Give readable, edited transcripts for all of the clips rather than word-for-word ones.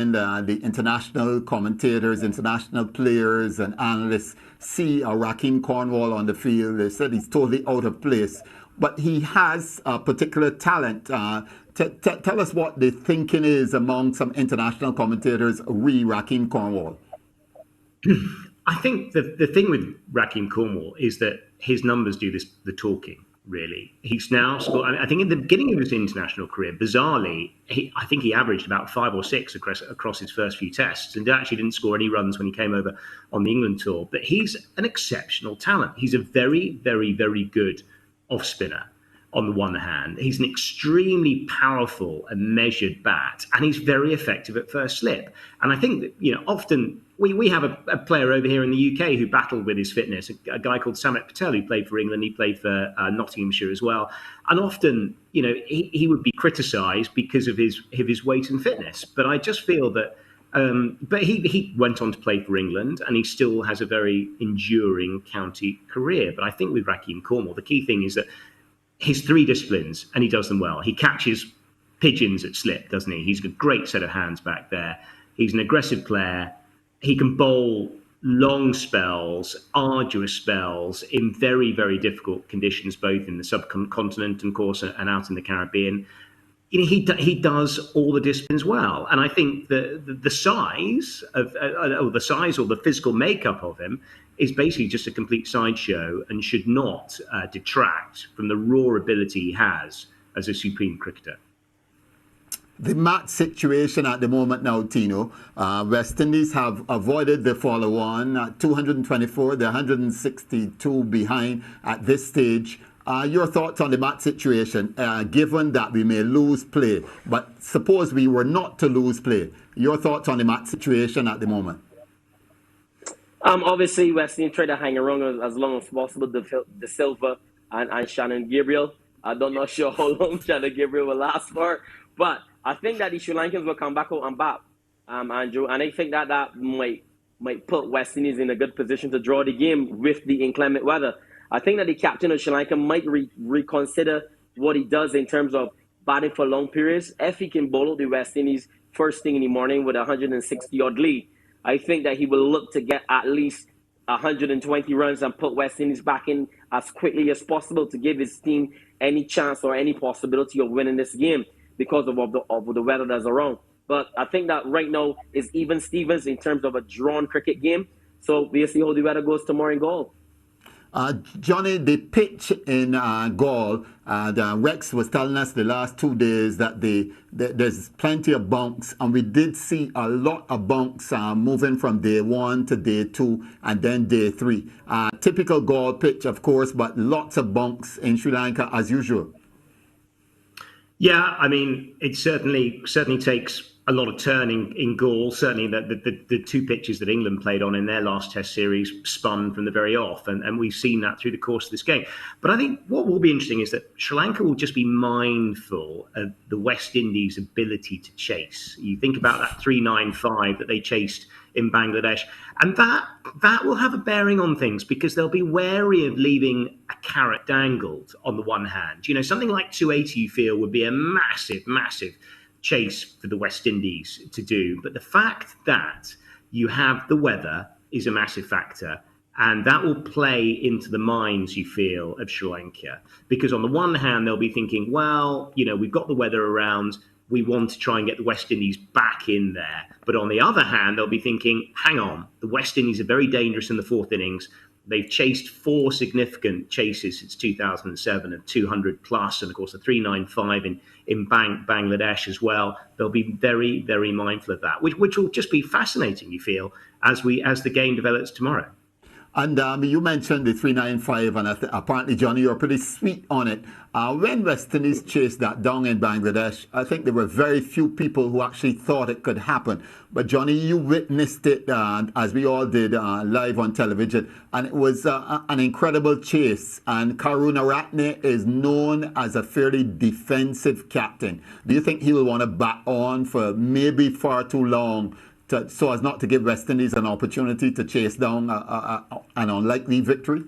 the international commentators, international players and analysts see Raheem Cornwall on the field. They said he's totally out of place, but he has a particular talent. Tell us what the thinking is among some international commentators re Raheem Cornwall. I think the thing with Raheem Cornwall is that his numbers do the talking. Really, he's now scored. I think in the beginning of his international career, bizarrely, I think he averaged about 5 or 6 across his first few tests, and actually didn't score any runs when he came over on the England tour. But he's an exceptional talent. He's a very, very, very good off spinner. On the one hand, he's an extremely powerful and measured bat, and he's very effective at first slip. And I think that, often we have a player over here in the UK who battled with his fitness, a guy called Samet Patel, who played for England. He played for Nottinghamshire as well. And often, he would be criticised because of his weight and fitness. But I just feel that, but he went on to play for England, and he still has a very enduring county career. But I think with Raheem Cornwall, the key thing is that his 3 disciplines, and he does them well. He catches pigeons at slip, doesn't he? He's got a great set of hands back there. He's an aggressive player. He can bowl long spells, arduous spells in very, very difficult conditions, both in the subcontinent, of course, and out in the Caribbean. He does all the disciplines well, and I think the size or the physical makeup of him is basically just a complete sideshow and should not detract from the raw ability he has as a supreme cricketer. The match situation at the moment now, Tino, West Indies have avoided the follow-on at 224, they're 162 behind at this stage. Your thoughts on the match situation, given that we may lose play, but suppose we were not to lose play. Your thoughts on the match situation at the moment? Obviously, West Indies try to hang around as long as possible. De Silva and Shannon Gabriel. I'm not sure how long Shannon Gabriel will last for, but I think that the Sri Lankans will come back out and bat, Andrew, and I think that might put West Indies in a good position to draw the game with the inclement weather. I think that the captain of Sri Lanka might reconsider what he does in terms of batting for long periods. If he can bowl out the West Indies first thing in the morning with a 160-odd lead, I think that he will look to get at least 120 runs and put West Indies back in as quickly as possible to give his team any chance or any possibility of winning this game because of the weather that's around. But I think that right now is even Stevens in terms of a drawn cricket game. So we'll see how the weather goes tomorrow in Gaul. Johnny, the pitch in Gaul, Rex was telling us the last 2 days that there's plenty of bunks, and we did see a lot of bunks moving from day 1 to day 2 and then day 3. Typical Gaul pitch, of course, but lots of bunks in Sri Lanka as usual. Yeah, I mean, it certainly takes a lot of turning in Gaul. Certainly the 2 pitches that England played on in their last test series spun from the very off, and we've seen that through the course of this game. But I think what will be interesting is that Sri Lanka will just be mindful of the West Indies' ability to chase. You think about that 395 that they chased in Bangladesh, and that will have a bearing on things because they'll be wary of leaving a carrot dangled on the one hand. Something like 280 you feel would be a massive chase for the West Indies to do. But the fact that you have the weather is a massive factor, and that will play into the minds, you feel, of Sri Lanka. Because on the one hand, they'll be thinking, well, we've got the weather around, we want to try and get the West Indies back in there. But on the other hand, they'll be thinking, hang on, the West Indies are very dangerous in the 4th innings. They've chased 4 significant chases since 2007 of 200 plus, and of course the 395 in Bangladesh as well. They'll be very, very mindful of that, which will just be fascinating, you feel, as the game develops tomorrow. And you mentioned the 395, and apparently, Johnny, you're pretty sweet on it. When West Indies chased that down in Bangladesh, I think there were very few people who actually thought it could happen. But Johnny, you witnessed it, as we all did, live on television, and it was an incredible chase. And Karunaratne is known as a fairly defensive captain. Do you think he will want to bat on for maybe far too long, so as not to give West Indies an opportunity to chase down an unlikely victory?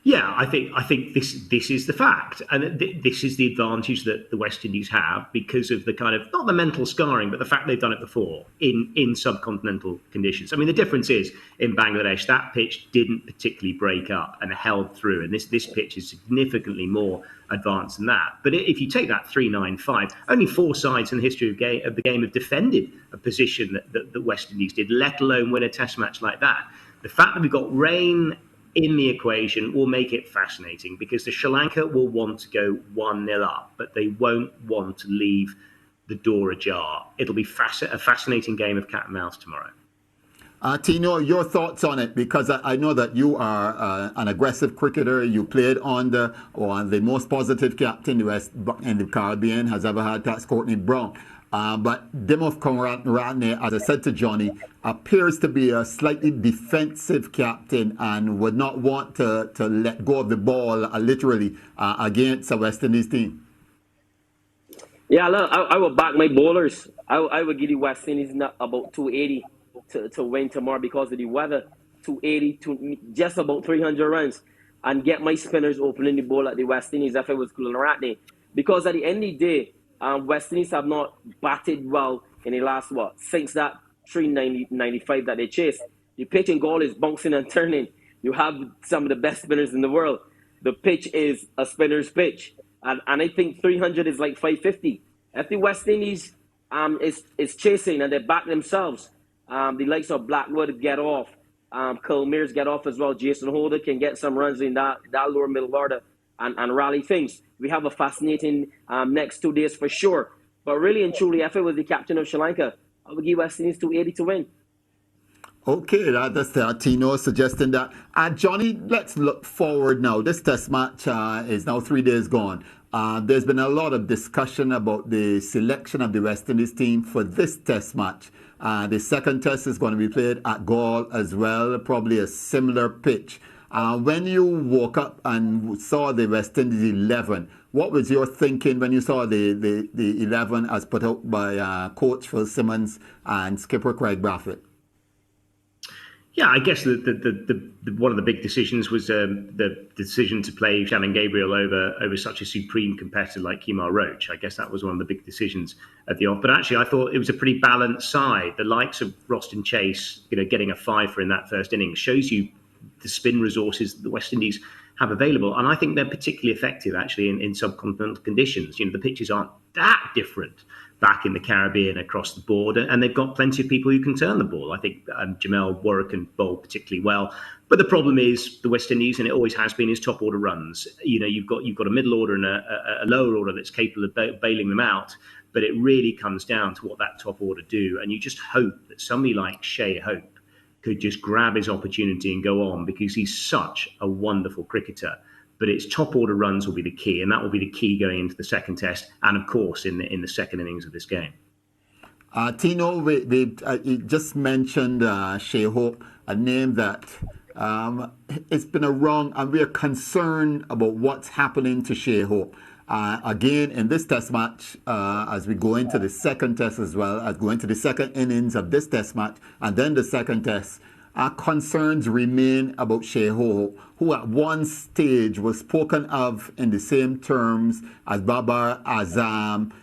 Yeah, I think this is the fact, and this is the advantage that the West Indies have because of the kind of not the mental scarring, but the fact they've done it before in subcontinental conditions. I mean, the difference is in Bangladesh that pitch didn't particularly break up and held through, and this pitch is significantly more advanced than that. But if you take that 395, only 4 sides in the history of the game have defended a position that the West Indies did, let alone win a Test match like that. The fact that we've got rain in the equation will make it fascinating because the Sri Lanka will want to go 1-0 up, but they won't want to leave the door ajar. It'll be a fascinating game of cat and mouse tomorrow. Tino, your thoughts on it, because I know that you are an aggressive cricketer. You played on the most positive captain the West in the Caribbean has ever had, that's Courtney Brown. But Dimov Ratne, as I said to Johnny, appears to be a slightly defensive captain and would not want to let go of the ball literally against a West Indies team. Yeah, look, I will back my bowlers. I would give the West Indies about 280 to win tomorrow because of the weather. 280 to just about 300 runs, and get my spinners opening the ball at the West Indies if it was Ratne. Because at the end of the day, West Indies have not batted well in the last, since that 395 that they chased. The pitching goal is bouncing and turning. You have some of the best spinners in the world. The pitch is a spinner's pitch. And I think 300 is like 550. If the West Indies is chasing and they back themselves, the likes of Blackwood get off. Culmeers get off as well. Jason Holder can get some runs in that lower middle order and rally things. We have a fascinating next 2 days for sure. But really and truly, if it was the captain of Sri Lanka, I would give West Indies 280 to win. Okay, that's Tino suggesting that. Johnny, let's look forward now. This test match is now 3 days gone. There's been a lot of discussion about the selection of the West Indies team for this test match. The second test is going to be played at Galle as well, probably a similar pitch. When you woke up and saw the West Indies 11, what was your thinking when you saw the 11 as put out by coach Phil Simmons and skipper Craig Brathwaite? Yeah, I guess the one of the big decisions was the decision to play Shannon Gabriel over such a supreme competitor like Kemar Roach. I guess that was one of the big decisions at the off. But actually, I thought it was a pretty balanced side. The likes of Roston Chase, getting a 5 in that first innings shows you the spin resources that the West Indies have available. And I think they're particularly effective, actually, in subcontinental conditions. The pitches aren't that different back in the Caribbean across the board, and they've got plenty of people who can turn the ball. I think Jamel Warwick can bowl particularly well. But the problem is the West Indies, and it always has been, is top order runs. You've got a middle order and a lower order that's capable of bailing them out. But it really comes down to what that top order do. And you just hope that somebody like Shea Hope could just grab his opportunity and go on, because he's such a wonderful cricketer. But its top order runs will be the key, and that will be the key going into the second test, and of course in the second innings of this game. Tino, we just mentioned Shea Hope, a name that it's been a wrong, and we are concerned about what's happening to Shea Hope. Again, in this test match, as we go into the second test as well, as go into the second innings of this test match, and then the second test, our concerns remain about Shea Hope, who at one stage was spoken of in the same terms as Babar Azam,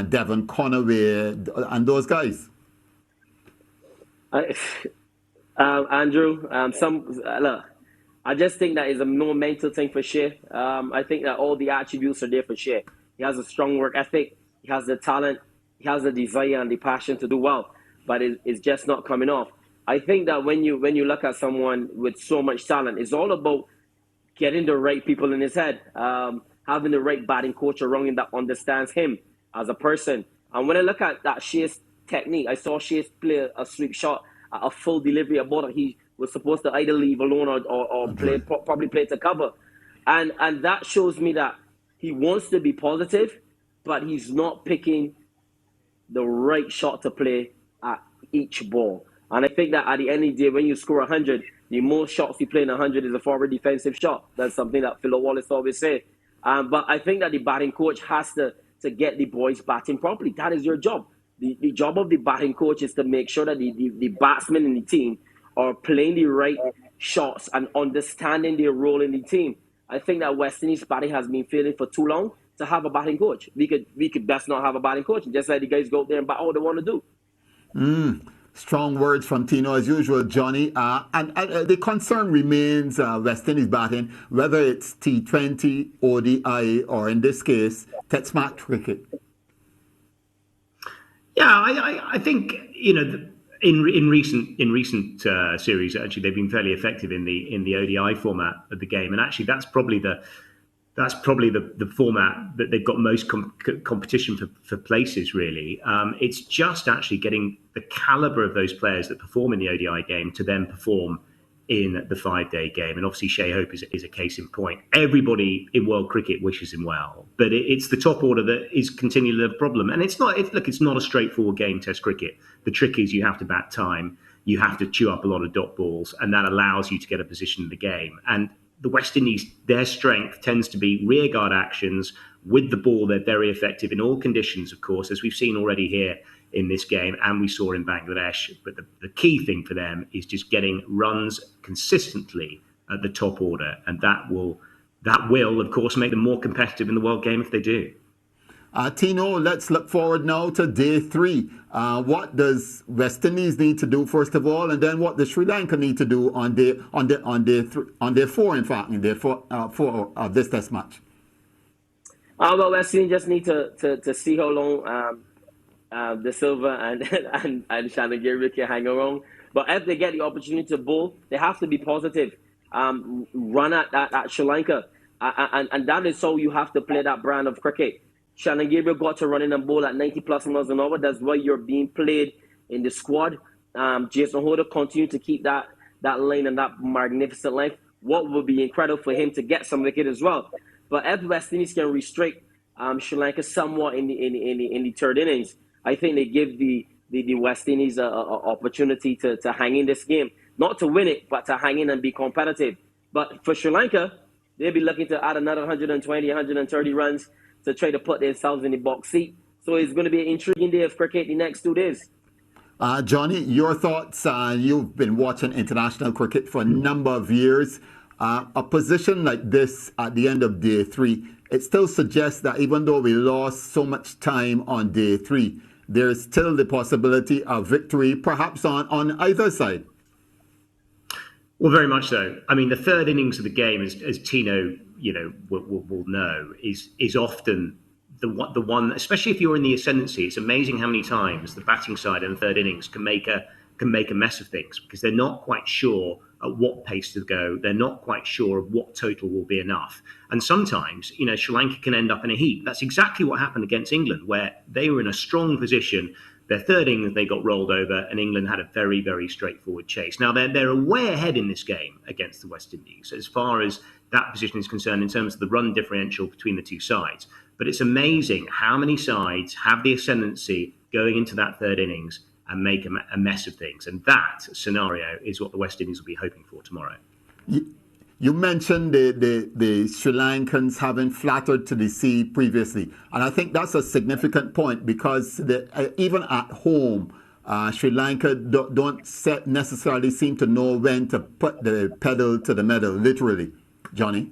Devon Conaway, and those guys. Andrew, look, I just think that is a no mental thing for Shea. I think that all the attributes are there for Shea. He has a strong work ethic, he has the talent, he has the desire and the passion to do well, but it's just not coming off. I think that when you look at someone with so much talent, it's all about getting the right people in his head, having the right batting coach around him that understands him as a person. And when I look at that Shea's technique, I saw Shea play a sweep shot, a full delivery, a ball that he was supposed to either leave alone or probably play to cover. And that shows me that he wants to be positive, but he's not picking the right shot to play at each ball. And I think that at the end of the day, when you score 100, the most shots you play in 100 is a forward defensive shot. That's something that Phil Wallace always said. But I think that the batting coach has to get the boys batting properly. That is your job. The job of the batting coach is to make sure that the batsmen in the team are playing the right shots and understanding their role in the team. I think that West Indies batting has been failing for too long to have a batting coach. We could best not have a batting coach and just let the guys go out there and bat all they want to do. Strong words from Tino as usual, Johnny. And the concern remains West Indies batting, whether it's T20, ODI, or in this case, Test match cricket. Yeah, I think in recent series actually they've been fairly effective in the ODI format of the game, and actually that's probably the format that they've got most competition for places, really. It's just actually getting the caliber of those players that perform in the ODI game to then perform in the 5-day game. And obviously Shea Hope is a case in point. Everybody in world cricket wishes him well, but it's the top order that is continually the problem. And it's not a straightforward game, Test cricket. The trick is you have to bat time, you have to chew up a lot of dot balls, and that allows you to get a position in the game. And the West Indies, their strength tends to be rearguard actions with the ball. They're very effective in all conditions, of course, as we've seen already here in this game and we saw in Bangladesh. But the key thing for them is just getting runs consistently at the top order. And that will, of course, make them more competitive in the world game if they do. Tino, let's look forward now to day 3. What does West Indies need to do first of all, and then what does Sri Lanka need to do on day 4? In fact, in day 4 of this Test match. Well, West Indies just need to see how long De Silva and Shannon Gabriel can hang around. But if they get the opportunity to bowl, they have to be positive. Run at Sri Lanka, and that is how you have to play that brand of cricket. Shannon Gabriel got to run in and bowl at 90 plus miles an hour. That's why you're being played in the squad. Jason Holder continued to keep that lane and that magnificent length. What would be incredible for him to get some wicket as well. But if West Indies can restrict Sri Lanka somewhat in the third innings, I think they give the West Indies a opportunity to hang in this game. Not to win it, but to hang in and be competitive. But for Sri Lanka, they'll be looking to add another 120, 130 runs to try to put themselves in the box seat. So it's going to be an intriguing day of cricket the next 2 days. Johnny, your thoughts? You've been watching international cricket for a number of years. A position like this at the end of day 3, it still suggests that even though we lost so much time on day 3, there's still the possibility of victory, perhaps on either side. Well, very much so. I mean, the third innings of the game, as Tino, will know, is often the one, especially if you're in the ascendancy. It's amazing how many times the batting side in the third innings can make a mess of things because they're not quite sure at what pace to go. They're not quite sure of what total will be enough. And sometimes, Sri Lanka can end up in a heap. That's exactly what happened against England, where they were in a strong position. Their third innings, they got rolled over, and England had a very, very straightforward chase. Now, they're way ahead in this game against the West Indies, as far as that position is concerned in terms of the run differential between the two sides. But it's amazing how many sides have the ascendancy going into that third innings and make a mess of things. And that scenario is what the West Indies will be hoping for tomorrow. You mentioned the Sri Lankans having flattered to the sea previously. And I think that's a significant point because even at home, Sri Lanka don't necessarily seem to know when to put the pedal to the metal, literally. Johnny?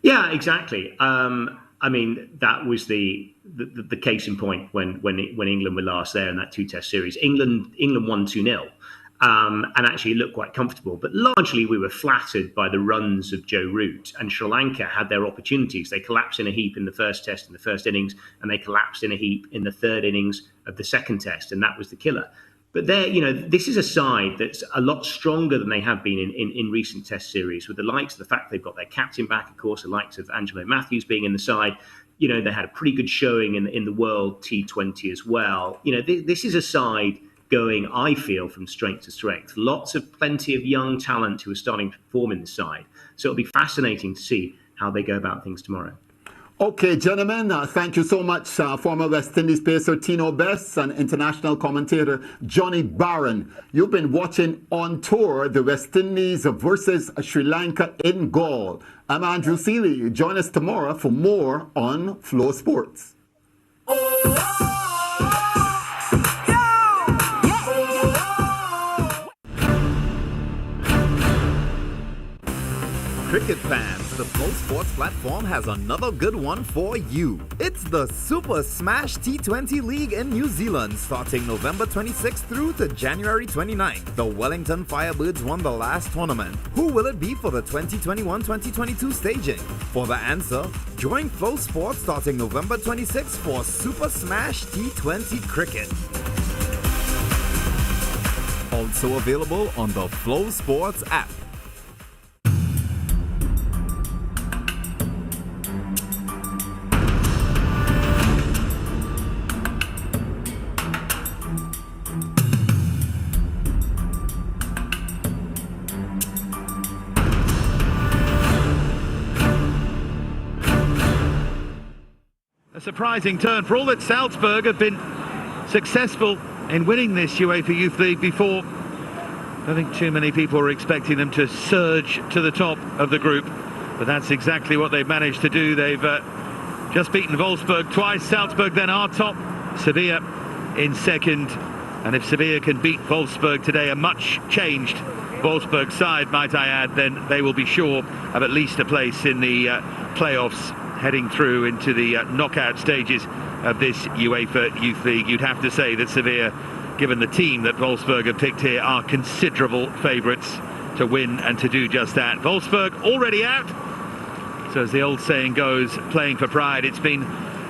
Yeah, exactly. I mean, that was the case in point when England were last there in that 2-test series. England won 2-0. And actually looked quite comfortable. But largely we were flattered by the runs of Joe Root, and Sri Lanka had their opportunities. They collapsed in a heap in the first test in the first innings, and they collapsed in a heap in the third innings of the second test, and that was the killer. But this is a side that's a lot stronger than they have been in recent test series, with the likes of the fact they've got their captain back, of course, the likes of Angelo Matthews being in the side. They had a pretty good showing in the World T20 as well. This is a side going, I feel, from strength to strength. Plenty of young talent who are starting to perform in the side. So it'll be fascinating to see how they go about things tomorrow. Okay, gentlemen, thank you so much. Former West Indies pacer Tino Bess and international commentator Johnny Barron. You've been watching On Tour, the West Indies versus Sri Lanka in Galle. I'm Andrew Seeley. Join us tomorrow for more on FlowSports. Cricket fans, the FlowSports platform has another good one for you. It's the Super Smash T20 League in New Zealand, starting November 26th through to January 29th. The Wellington Firebirds won the last tournament. Who will it be for the 2021-2022 staging? For the answer, join FlowSports starting November 26th for Super Smash T20 Cricket. Also available on the FlowSports app. A surprising turn for all that Salzburg have been successful in winning this UEFA Youth League before. I don't think too many people were expecting them to surge to the top of the group, but that's exactly what they've managed to do. They've just beaten Wolfsburg twice. Salzburg then are top, Sevilla in second, and if Sevilla can beat Wolfsburg today, a much changed Wolfsburg side, might I add, then they will be sure of at least a place in the playoffs, heading through into the knockout stages of this UEFA Youth League. You'd have to say that Sevilla, given the team that Wolfsburg have picked here, are considerable favourites to win and to do just that. Wolfsburg already out, so as the old saying goes, playing for pride. It's been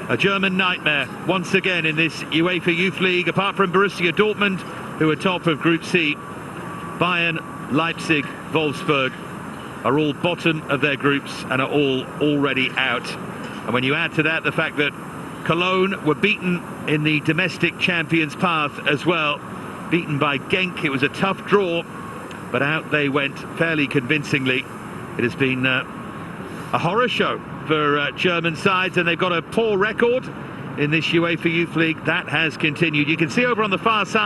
a German nightmare once again in this UEFA Youth League. Apart from Borussia Dortmund, who are top of Group C, Bayern, Leipzig, Wolfsburg are all bottom of their groups and are all already out. And when you add to that the fact that Cologne were beaten in the domestic champions path as well, beaten by Genk, it was a tough draw, but out they went fairly convincingly. It has been a horror show for German sides, and they've got a poor record in this UEFA Youth League. That has continued. You can see over on the far side